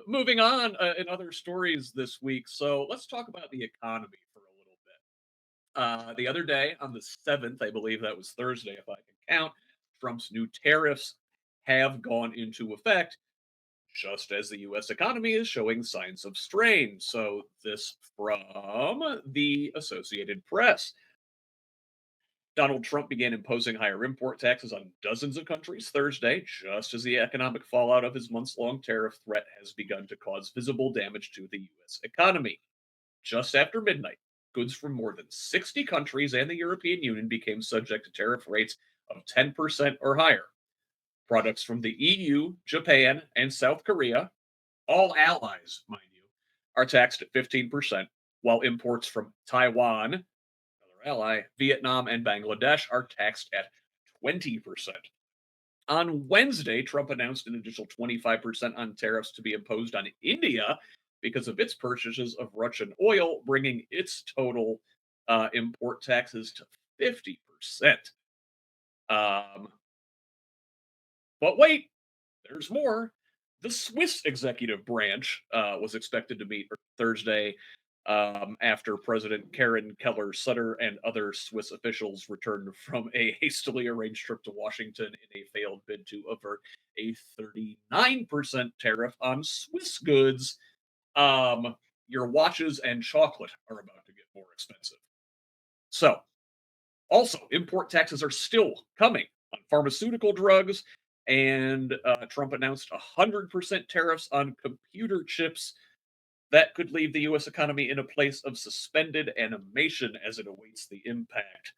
Moving on in other stories this week. So let's talk about the economy for a little bit. The other day, on the 7th, I believe that was Thursday, if I can count, Trump's new tariffs have gone into effect, just as the US economy is showing signs of strain. So, this from the Associated Press. Donald Trump began imposing higher import taxes on dozens of countries Thursday, just as the economic fallout of his months long tariff threat has begun to cause visible damage to the US economy. Just after midnight, goods from more than 60 countries and the European Union became subject to tariff rates of 10% or higher. Products from the EU, Japan, and South Korea, all allies, mind you, are taxed at 15%, while imports from Taiwan, another ally, Vietnam, and Bangladesh are taxed at 20%. On Wednesday, Trump announced an additional 25% on tariffs to be imposed on India because of its purchases of Russian oil, bringing its total import taxes to 50%. Um, but wait, there's more. The Swiss executive branch was expected to meet Thursday after President Karen Keller Sutter and other Swiss officials returned from a hastily arranged trip to Washington in a failed bid to avert a 39% tariff on Swiss goods. Your watches and chocolate are about to get more expensive. So, also, import taxes are still coming on pharmaceutical drugs, and Trump announced 100% tariffs on computer chips that could leave the US economy in a place of suspended animation as it awaits the impact.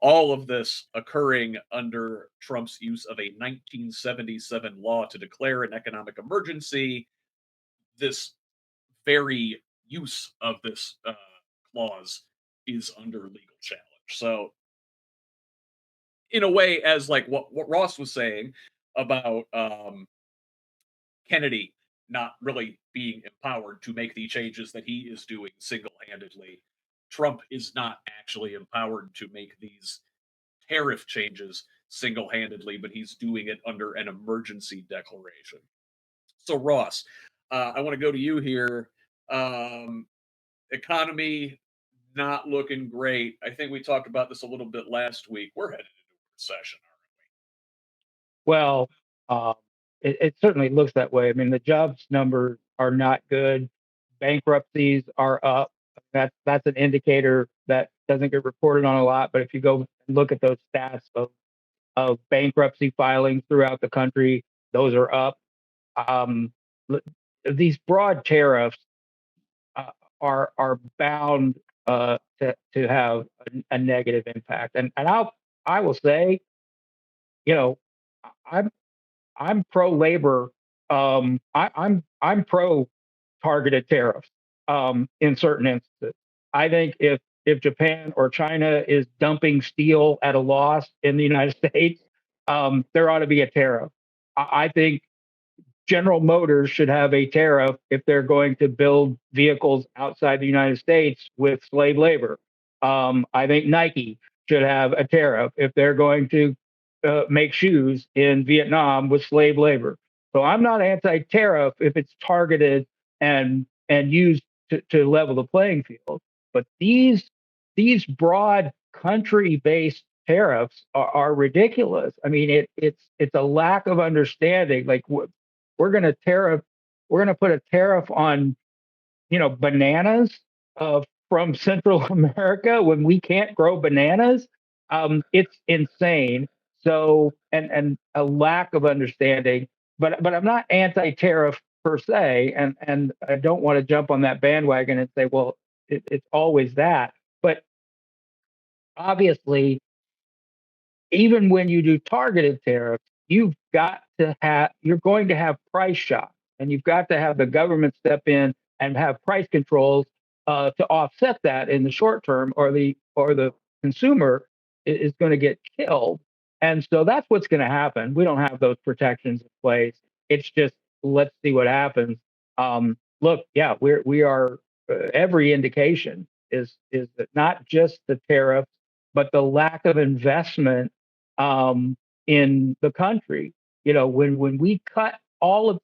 All of this occurring under Trump's use of a 1977 law to declare an economic emergency. This very use of this clause is under legal challenge. So, in a way, as like what Ross was saying about Kennedy not really being empowered to make the changes that he is doing single-handedly, Trump is not actually empowered to make these tariff changes single-handedly, but he's doing it under an emergency declaration. So, Ross, I want to go to you here. Um, Economy not looking great. I think we talked about this a little bit last week. We're headed into a recession. Well, uh, it certainly looks that way. I mean, the jobs numbers are not good. Bankruptcies are up. That's an indicator that doesn't get reported on a lot. But if you go and look at those stats of bankruptcy filings throughout the country, those are up. Um, l- these broad tariffs uh, are bound to have a negative impact. And I will say, you know, I'm I'm pro labor. I'm pro targeted tariffs in certain instances. I think if Japan or China is dumping steel at a loss in the United States, there ought to be a tariff. I think General Motors should have a tariff if they're going to build vehicles outside the United States with slave labor. I think Nike should have a tariff if they're going to make shoes in Vietnam with slave labor. So I'm not anti-tariff if it's targeted and used to level the playing field. But these broad country-based tariffs are ridiculous. I mean, it's a lack of understanding. Like we're going to tariff, we're going to put a tariff on, bananas from Central America when we can't grow bananas. It's insane. So, and a lack of understanding. But I'm not anti-tariff per se, and I don't want to jump on that bandwagon and say, well, it's always that. But obviously, even when you do targeted tariffs, you're going to have price shocks, and you've got to have the government step in and have price controls to offset that in the short term, or the consumer is going to get killed. And so that's what's going to happen. We don't have those protections in place. It's just let's see what happens. Look, yeah, we are. Every indication is that not just the tariffs, but the lack of investment in the country. When we cut all of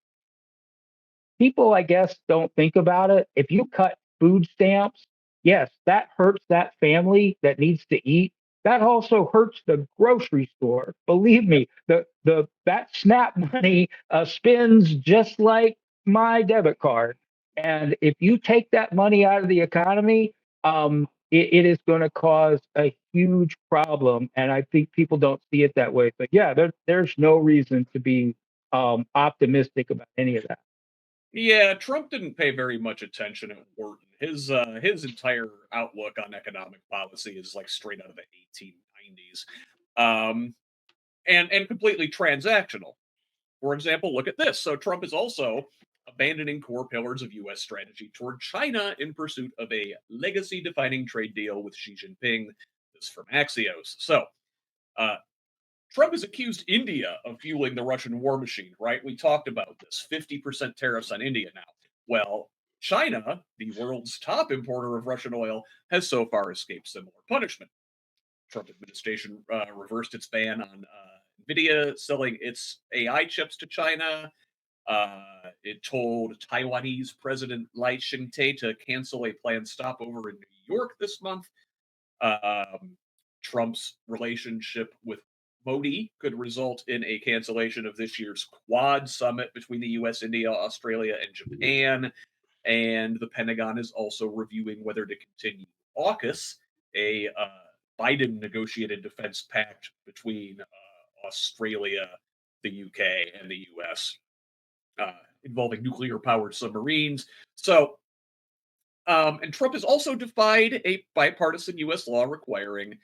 people, I guess, don't think about it. If you cut food stamps, yes, that hurts that family that needs to eat. That also hurts the grocery store. Believe me, the that SNAP money spends just like my debit card. And if you take that money out of the economy, it is going to cause a huge problem. And I think people don't see it that way. But yeah, there's no reason to be optimistic about any of that. Yeah, Trump didn't pay very much attention at Wharton. His entire outlook on economic policy is like straight out of the 1890s, um, and completely transactional. For example, look at this. So Trump is also abandoning core pillars of U.S. strategy toward China in pursuit of a legacy-defining trade deal with Xi Jinping. This from Axios. So uh, Trump has accused India of fueling the Russian war machine, right? We talked about this 50% tariffs on India now. Well, China, the world's top importer of Russian oil, has so far escaped similar punishment. Trump administration reversed its ban on Nvidia selling its AI chips to China. It told Taiwanese President Lai Ching-te to cancel a planned stopover in New York this month. Um, Trump's relationship with Modi could result in a cancellation of this year's Quad summit between the US, India, Australia, and Japan. And the Pentagon is also reviewing whether to continue AUKUS, a Biden negotiated defense pact between Australia, the UK, and the US, involving nuclear powered submarines. So, and Trump has also defied a bipartisan US law requiring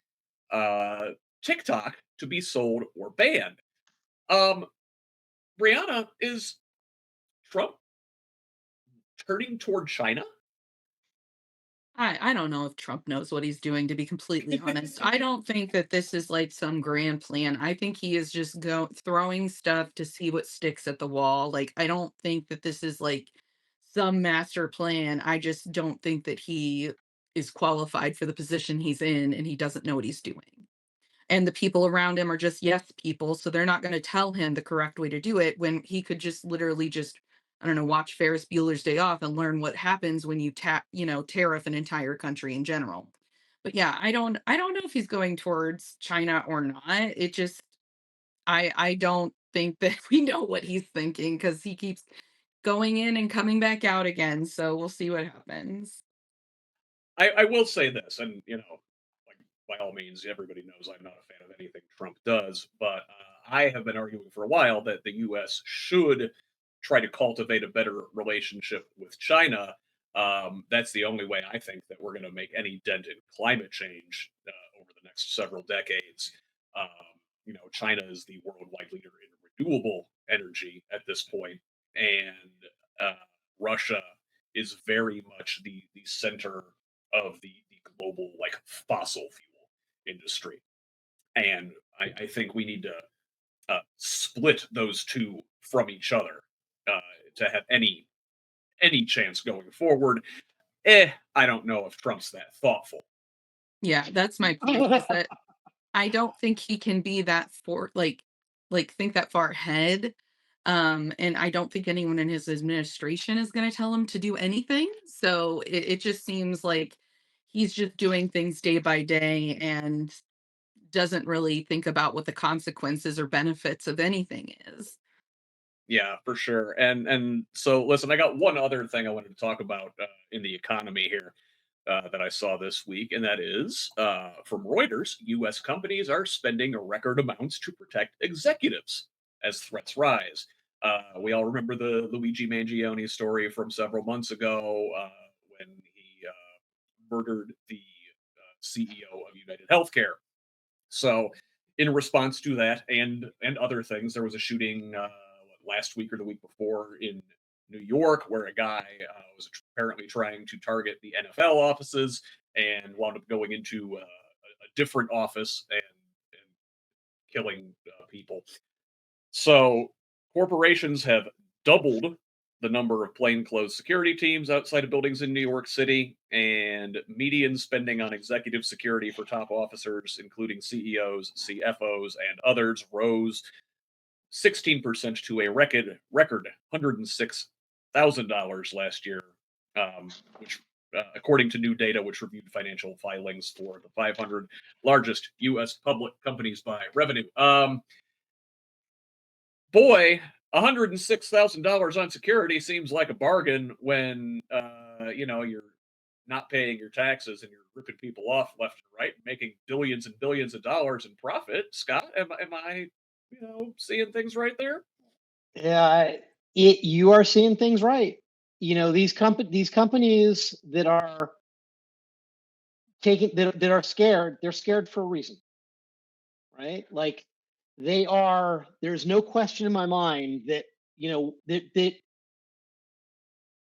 uh, TikTok to be sold or banned. Um, Brianna, is Trump turning toward China? I don't know if Trump knows what he's doing, to be completely honest. I don't think that this is like some grand plan. I think he is just throwing stuff to see what sticks at the wall. Like, I don't think that this is like some master plan. I just don't think that he is qualified for the position he's in and he doesn't know what he's doing. And the people around him are just yes people, so they're not going to tell him the correct way to do it when he could just literally just, I don't know, watch Ferris Bueller's Day Off and learn what happens when you tariff an entire country in general. But yeah, I don't know if he's going towards China or not. It just, I don't think that we know what he's thinking because he keeps going in and coming back out again. So we'll see what happens. I will say this, and like by all means, everybody knows I'm not a fan of anything Trump does, but I have been arguing for a while that the U.S. should try to cultivate a better relationship with China. That's the only way I think that we're going to make any dent in climate change over the next several decades. Um, China is the worldwide leader in renewable energy at this point, and uh, Russia is very much the center of the global like fossil fuel industry. And I think we need to split those two from each other uh, to have any chance going forward. I don't know if Trump's that thoughtful. Yeah, that's my point. Is that I don't think he can be that for think that far ahead. And I don't think anyone in his administration is going to tell him to do anything. So it just seems like he's just doing things day by day and doesn't really think about what the consequences or benefits of anything is. Yeah, for sure. And so listen, I got one other thing I wanted to talk about in the economy here that I saw this week, and that is from Reuters. U.S. companies are spending record amounts to protect executives as threats rise. We all remember the Luigi Mangione story from several months ago when he murdered the CEO of United Healthcare. So, in response to that and other things, there was a shooting last week or the week before in New York where a guy was apparently trying to target the NFL offices and wound up going into a different office and killing people. So corporations have doubled the number of plainclothes security teams outside of buildings in New York City, and median spending on executive security for top officers, including CEOs, CFOs, and others, rose 16% to a record $106 $1,000 last year, which, according to new data, which reviewed financial filings for the 500 largest U.S. public companies by revenue. Boy, $106,000 on security seems like a bargain when you're not paying your taxes and you're ripping people off left and right, making billions and billions of dollars in profit. Scott, am I seeing things right there? Yeah, you are seeing things right. These companies that are that are scared, they're scared for a reason, right? Like there's no question in my mind that that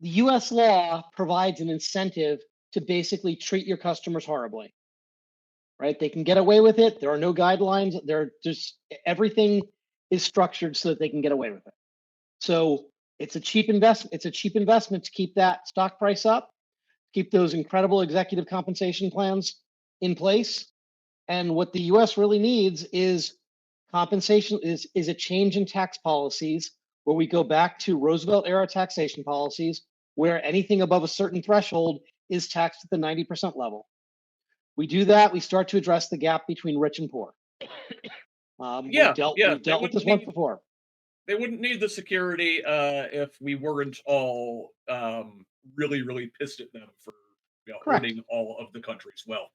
the US law provides an incentive to basically treat your customers horribly, right? They can get away with it. There are no guidelines. Everything is structured so that they can get away with it. So it's a cheap investment. It's a cheap investment to keep that stock price up, keep those incredible executive compensation plans in place. And what the US really needs is compensation is a change in tax policies where we go back to Roosevelt era taxation policies where anything above a certain threshold is taxed at the 90% level. We do that, we start to address the gap between rich and poor. Yeah, We've dealt with this once before. They wouldn't need the security if we weren't all really, really pissed at them for Correct. owning all of the country's wealth.